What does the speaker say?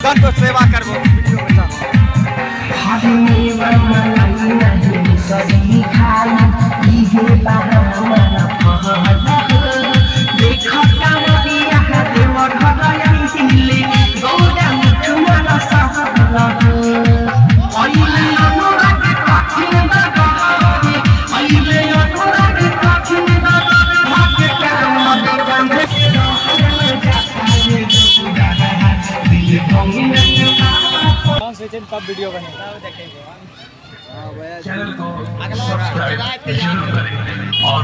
भक्तन को सेवा करबो वीडियो में जा हाथी में मलाई नहीं सदी खाई इहे बहाना देखो कामरिया देव घर आइले गौरा मुठुआ रसहला आइले अनुराग कठिन दगारे आइले अनुराग कठिन दगारे भाग्य कर्म दे गंधे कौन से चैनल कब वीडियो बनेगा देखेंगे हां भैया चैनल को सब्सक्राइब जरूर करें और